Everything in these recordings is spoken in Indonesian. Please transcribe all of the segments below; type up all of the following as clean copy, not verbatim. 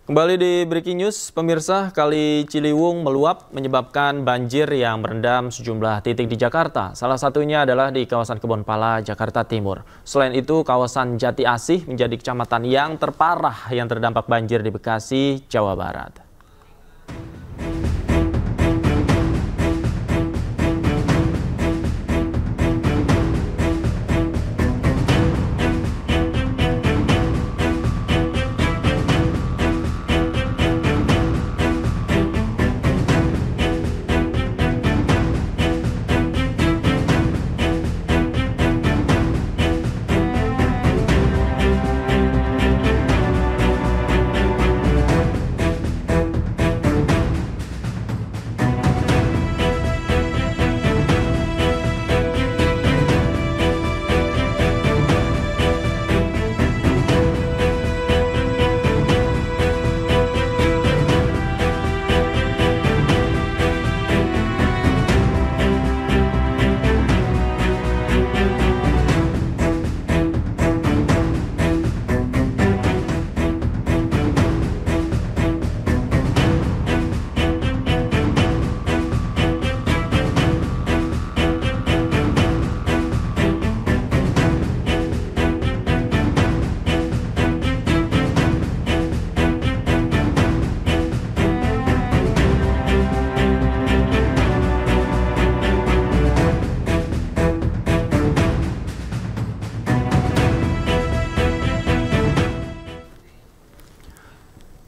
Kembali di Breaking News, pemirsa, Kali Ciliwung meluap menyebabkan banjir yang merendam sejumlah titik di Jakarta. Salah satunya adalah di kawasan Kebonpala, Jakarta Timur. Selain itu, kawasan Jati Asih menjadi kecamatan yang terparah yang terdampak banjir di Bekasi, Jawa Barat.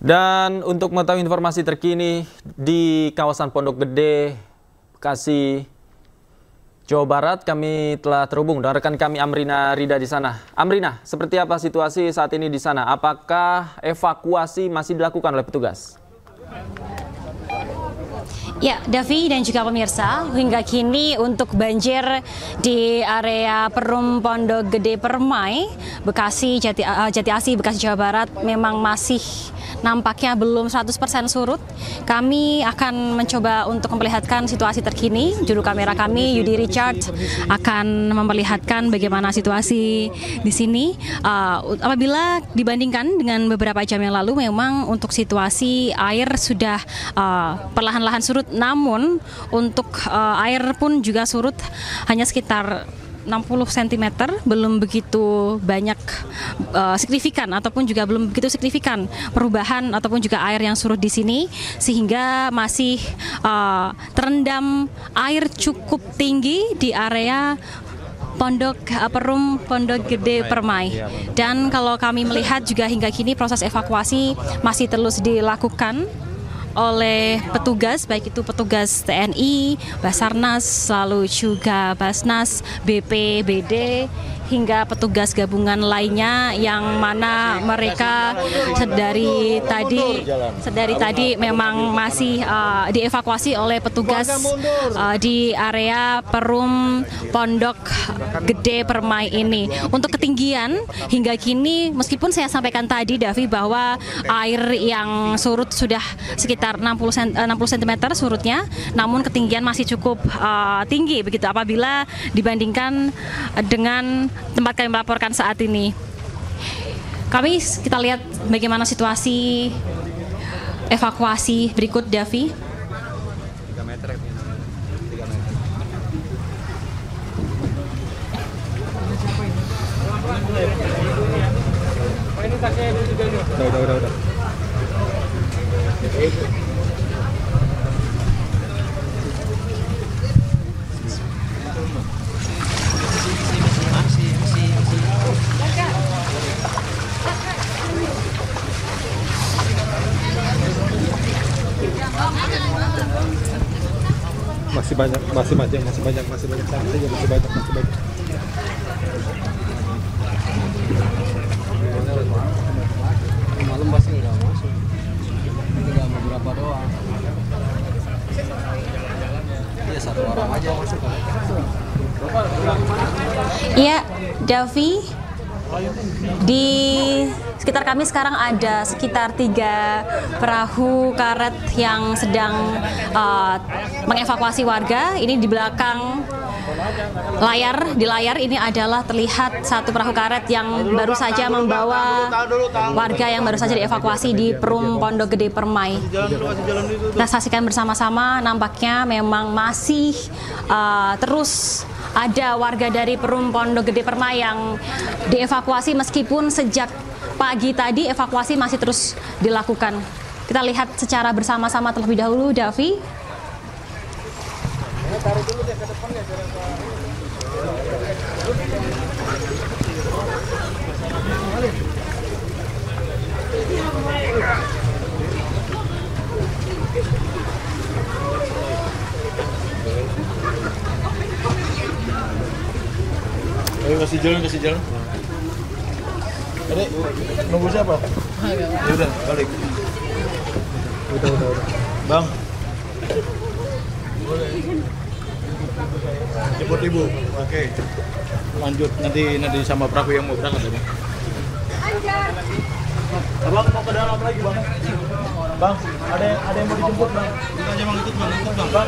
Dan untuk mengetahui informasi terkini di kawasan Pondok Gede, Bekasi, Jawa Barat, kami telah terhubung dengan rekan kami Amrina Rida di sana. Amrina, seperti apa situasi saat ini di sana? Apakah evakuasi masih dilakukan oleh petugas? Ya, Davi dan juga pemirsa, hingga kini untuk banjir di area Perum Pondok Gede Permai, Bekasi, Jati Asih, Bekasi, Jawa Barat memang masih nampaknya belum 100% surut. Kami akan mencoba untuk memperlihatkan situasi terkini. Juru kamera kami, Yudi Richard, akan memperlihatkan bagaimana situasi di sini. Apabila dibandingkan dengan beberapa jam yang lalu, memang untuk situasi air sudah perlahan-lahan surut. Namun untuk air pun juga surut hanya sekitar 60 cm, belum begitu banyak signifikan ataupun juga belum begitu signifikan perubahan ataupun juga air yang surut di sini, sehingga masih terendam air cukup tinggi di area Perum Pondok Gede Permai. Dan kalau kami melihat juga hingga kini proses evakuasi masih terus dilakukan oleh petugas, baik itu petugas TNI, Basarnas, lalu juga Basnas, BPBD, hingga petugas gabungan lainnya yang mana mereka sedari tadi memang masih dievakuasi oleh petugas di area Perum Pondok Gede Permai ini. Untuk ketinggian hingga kini, meskipun saya sampaikan tadi, Davi, bahwa air yang surut sudah sekitar 60 cm surutnya, namun ketinggian masih cukup tinggi begitu apabila dibandingkan dengan tempat kami melaporkan saat ini. Kita lihat bagaimana situasi evakuasi berikut, Davi. 3 meter. Udah. Masih banyak malam pasti nggak masuk, tinggal beberapa doang. Iya, 1 orang aja masuk. Iya, Davi, di sekitar kami sekarang ada sekitar 3 perahu karet yang sedang mengevakuasi warga. Ini di belakang di layar ini adalah terlihat satu perahu karet yang baru saja membawa warga yang baru saja dievakuasi di Perum Pondok Gede Permai. Kita saksikan bersama-sama, nampaknya memang masih terus ada warga dari Perum Pondok Gede Permai yang dievakuasi meskipun sejak pagi tadi evakuasi masih terus dilakukan. Kita lihat secara bersama-sama terlebih dahulu, Davi. Taruh dulu deh ke depan ya. Ayo kasih jalan. Adek, nunggu siapa? Ya udah, balik. Udah. Bang. Jemput ibu, oke. Lanjut nanti sama perahu yang mau berangkat tadi. Abang mau ke dalam lagi bang. Bang, ada yang mau dijemput bang. Kita aja bang, ikut bang. Bang.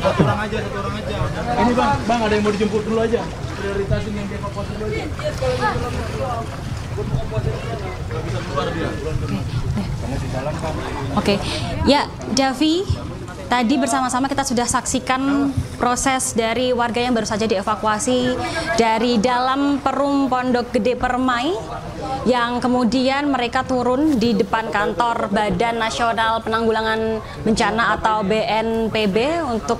Satu orang aja. Ini bang ada yang mau dijemput dulu aja. Prioritasin yang dievakuasi dulu aja. Oke, ya Davi, tadi bersama-sama kita sudah saksikan proses dari warga yang baru saja dievakuasi dari dalam Perum Pondok Gede Permai, yang kemudian mereka turun di depan kantor Badan Nasional Penanggulangan Bencana atau BNPB untuk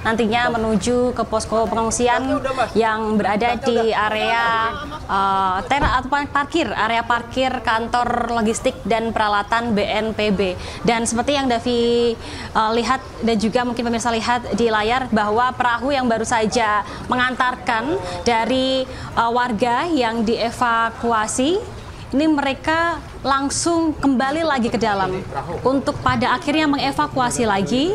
nantinya menuju ke posko pengungsian yang berada di area area parkir kantor logistik dan peralatan BNPB. Dan seperti yang Davi lihat dan juga mungkin pemirsa lihat di layar, bahwa perahu yang baru saja mengantarkan dari warga yang dievakuasi ini, mereka langsung kembali lagi ke dalam untuk pada akhirnya mengevakuasi lagi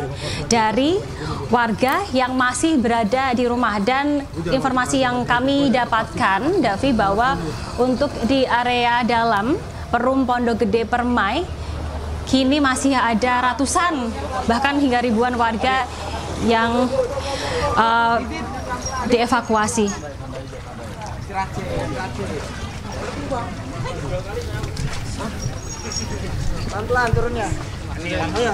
dari warga yang masih berada di rumah. Dan informasi yang kami dapatkan, Davi, bahwa untuk di area dalam Perum Pondok Gede Permai kini masih ada ratusan bahkan hingga ribuan warga yang dievakuasi. Pelan-pelan turunnya. Ayo.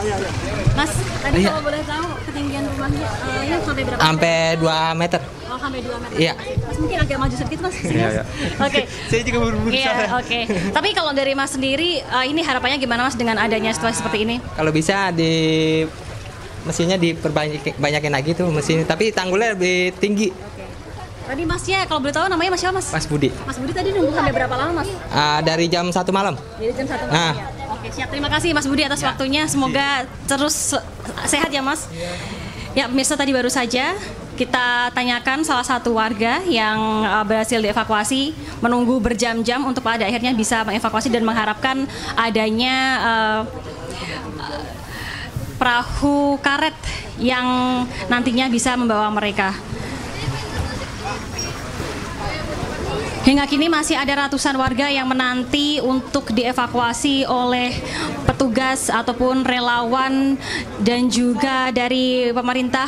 Mas, tadi kalau boleh tahu ketinggian rumahnya ini sampai berapa? Sampai 2 meter. Oh, sampai 2 meter. Iya. Mas mungkin agak maju sedikit, Mas. Iya. Oke. Saya juga buru-buru. Iya, oke. Tapi kalau dari Mas sendiri, ini harapannya gimana Mas dengan adanya situasi seperti ini? Kalau bisa mesinnya diperbanyakin lagi tuh mesin, tapi tanggulnya lebih tinggi. Tadi Masnya kalau boleh tahu namanya Mas siapa, Mas? Mas Budi. Mas Budi tadi nunggu sampai berapa lama, Mas? Dari jam 1 malam. Dari jam 1 malam ya. Oke, siap. Terima kasih Mas Budi atas waktunya. Semoga terus sehat ya, Mas. Ya, pemirsa, tadi baru saja kita tanyakan salah satu warga yang berhasil dievakuasi, menunggu berjam-jam untuk pada akhirnya bisa mengevakuasi dan mengharapkan adanya perahu karet yang nantinya bisa membawa mereka. Hingga kini masih ada ratusan warga yang menanti untuk dievakuasi oleh petugas ataupun relawan dan juga dari pemerintah.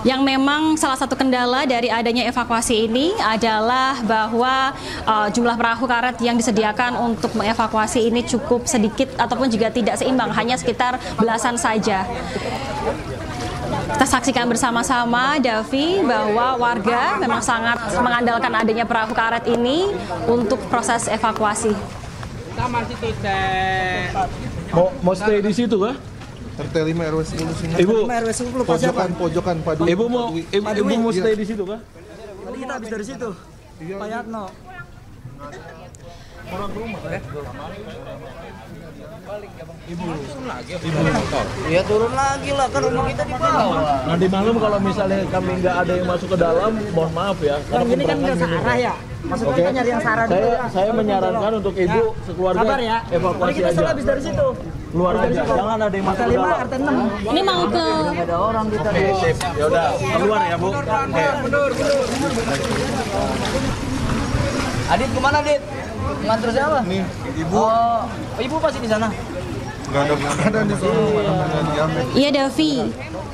Yang memang salah satu kendala dari adanya evakuasi ini adalah bahwa jumlah perahu karet yang disediakan untuk mengevakuasi ini cukup sedikit ataupun juga tidak seimbang, hanya sekitar belasan saja. Kita saksikan bersama-sama, Davi, bahwa warga memang sangat mengandalkan adanya perahu karet ini untuk proses evakuasi. Mau stay di situ kah? RT 5 RW 10 sini. Ibu, pojokan Padu. Ibu mau stay di situ kah? Tadi kita habis dari situ. Pak Yatno. Orang rumah Ibu Ya turun lagi lah, kan rumah kita di bawah. Nanti malam kalau misalnya kami nggak ada yang masuk ke dalam, mohon maaf ya. Kan ini kan nggak searah ya. Maksudnya kita nyari yang searah dulu. Saya menyarankan untuk ibu sekeluarga Sabar ya. evakuasi Kita aja. habis dari situ. Keluar aja, jangan ada yang masuk RT ke 5, dalam. RT 6. Ini mau ke Ada orang kita. Ya udah, keluar ya Bu. Adit kemana, Adit? Nganter siapa? Nih, Ibu. Oh, ibu pasti di sana. nggak ada makanan di sana, mana-mana diambil. Iya Davi,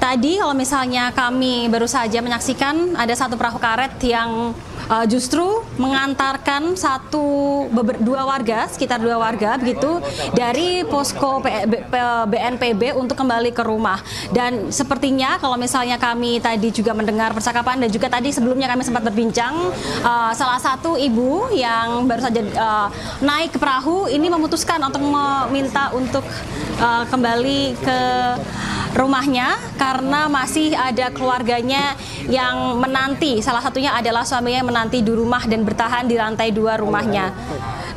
tadi kalau misalnya kami baru saja menyaksikan ada satu perahu karet yang justru mengantarkan dua warga, sekitar 2 warga begitu dari posko BNPB untuk kembali ke rumah. Dan sepertinya kalau misalnya kami tadi juga mendengar percakapan dan juga tadi sebelumnya kami sempat berbincang, salah satu ibu yang baru saja naik ke perahu ini memutuskan untuk meminta untuk kembali ke rumahnya karena masih ada keluarganya yang menanti. Salah satunya adalah suaminya yang menanti di rumah dan bertahan di lantai 2 rumahnya.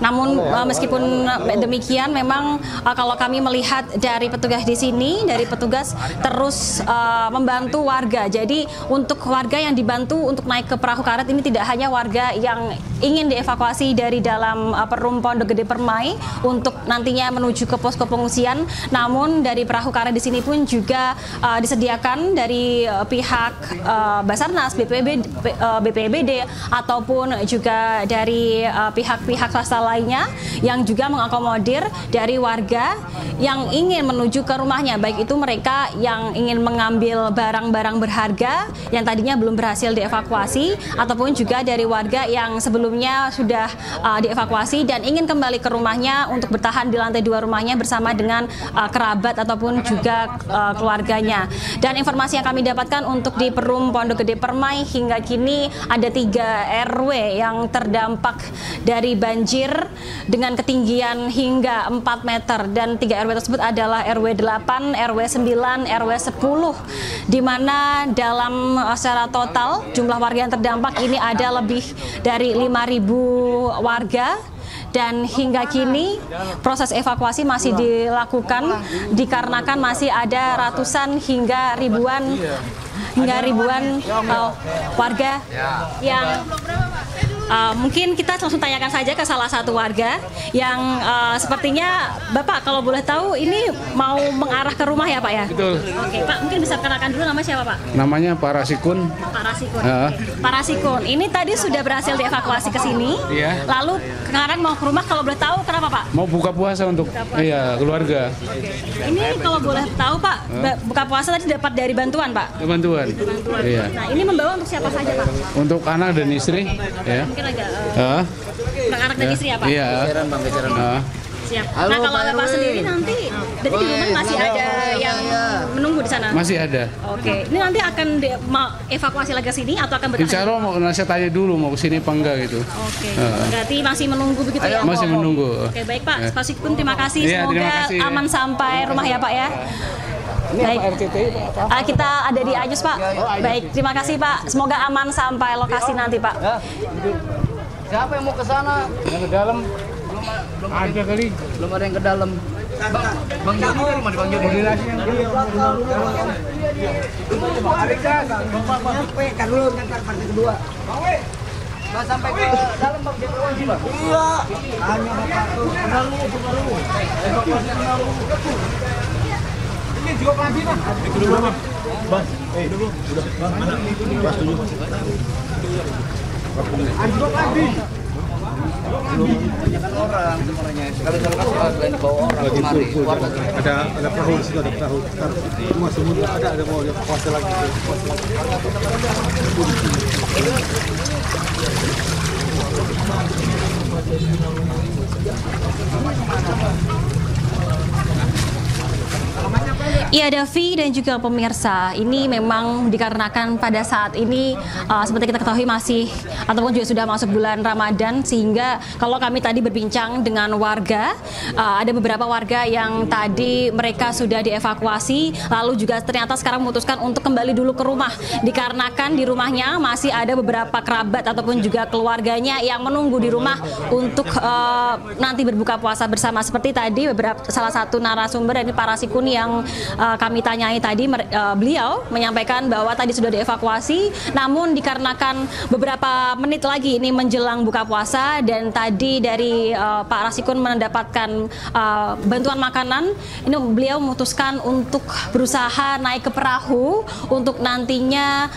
Namun meskipun demikian memang kalau kami melihat dari petugas di sini, dari petugas terus membantu warga. Jadi untuk warga yang dibantu untuk naik ke perahu karet ini tidak hanya warga yang ingin dievakuasi dari dalam Perum Pondok Gede Permai untuk nantinya menuju ke posko pengungsian, namun dari perahu karet di sini pun juga disediakan dari pihak Basarnas, BPBD ataupun juga dari pihak-pihak swasta lainnya yang juga mengakomodir dari warga yang ingin menuju ke rumahnya, baik itu mereka yang ingin mengambil barang-barang berharga yang tadinya belum berhasil dievakuasi ataupun juga dari warga yang sebelumnya sudah dievakuasi dan ingin kembali ke rumahnya untuk bertahan di lantai 2 rumahnya bersama dengan kerabat ataupun juga keluarganya. Dan informasi yang kami dapatkan untuk di Perum Pondok Gede Permai hingga kini ada 3 RW yang terdampak dari banjir dengan ketinggian hingga 4 meter dan 3 RW tersebut adalah RW 8, RW 9, RW 10 di mana dalam secara total jumlah warga yang terdampak ini ada lebih dari 5.000 warga. Dan hingga kini proses evakuasi masih dilakukan dikarenakan masih ada ratusan hingga ribuan warga yang mungkin kita langsung tanyakan saja ke salah satu warga yang sepertinya Bapak kalau boleh tahu ini mau mengarah ke rumah ya Pak ya? Betul. Oke Pak, mungkin bisa kenalkan dulu nama siapa Pak? Namanya Pak Rasikun. Pak Rasikun. Pak Rasikun, ini tadi sudah berhasil dievakuasi ke sini. Iya. Lalu sekarang mau ke rumah, kalau boleh tahu kenapa Pak? Mau buka puasa untuk iya keluarga. Ini kalau boleh tahu Pak, buka puasa tadi dapat dari bantuan Pak? Bantuan. Iya. Nah ini membawa untuk siapa saja Pak? Untuk anak dan istri. Ya. Mungkin agak anak dan istri ya Pak? Iya. Siap. Nah kalau Bapak sendiri nanti, jadi di rumah masih ada yang menunggu di sana? Masih ada. Oke, ini nanti akan mau evakuasi lagi ke sini atau akan bertahan? Insya Allah mau saya tanya dulu mau ke sini apa enggak gitu. Oke, berarti masih menunggu begitu ya? Masih menunggu. Oke, baik Pak, Pak Sikun terima kasih. Iya, Semoga terima kasih, aman sampai rumah ya Pak ya. Baik, kita ada di Ayus Pak. Baik, terima kasih Pak. Semoga aman sampai lokasi nanti Pak. Siapa yang mau ke sana? Yang ke dalam belum ada kali. Belum ada yang ke dalam. Bang Jody dari mana Bang Jody? Kan dulu ntar partai kedua. Nggak sampai ke dalam Bang Jody. Iya. Hanya Bapak tuh benar lu. Evakuasi benar lu. Ini juga pelanti Bang. Dulu Bang. Bang, dulu. Udah. Bang, mana? Bas dulu. Juga pelanti. Kebanyakan orang sebenarnya. Sekali-kali selain bawa orang kemari. Ada perahu di situ, ada perahu. Cuma semua ada mau puasa lagi. Iya Davi dan juga pemirsa, ini memang dikarenakan pada saat ini seperti kita ketahui masih ataupun juga sudah masuk bulan Ramadan, sehingga kalau kami tadi berbincang dengan warga, ada beberapa warga yang tadi mereka sudah dievakuasi lalu juga ternyata sekarang memutuskan untuk kembali dulu ke rumah dikarenakan di rumahnya masih ada beberapa kerabat ataupun juga keluarganya yang menunggu di rumah untuk nanti berbuka puasa bersama. Seperti tadi salah satu narasumber dari Pak Rasikun yang kami tanyai tadi, beliau menyampaikan bahwa tadi sudah dievakuasi, namun dikarenakan beberapa menit lagi ini menjelang buka puasa dan tadi dari Pak Rasikun mendapatkan bantuan makanan, ini beliau memutuskan untuk berusaha naik ke perahu untuk nantinya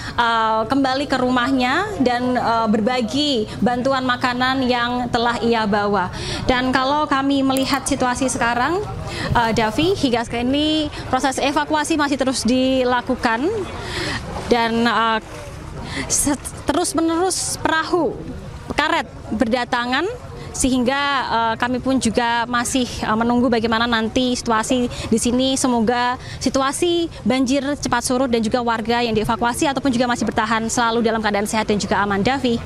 kembali ke rumahnya dan berbagi bantuan makanan yang telah ia bawa. Dan kalau kami melihat situasi sekarang, Davi, hingga sekarang ini proses evakuasi masih terus dilakukan dan terus-menerus perahu karet berdatangan, sehingga kami pun juga masih menunggu bagaimana nanti situasi di sini. Semoga situasi banjir cepat surut dan juga warga yang dievakuasi ataupun juga masih bertahan selalu dalam keadaan sehat dan juga aman. Davi.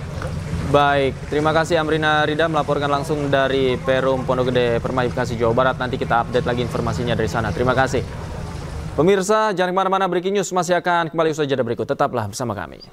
Baik, terima kasih Amrina Rida melaporkan langsung dari Perum Pondok Gede, Permai, Bekasi, Jawa Barat. Nanti kita update lagi informasinya dari sana. Terima kasih. Pemirsa, jangan kemana-mana, Breaking News masih akan kembali usai jeda berikut. Tetaplah bersama kami.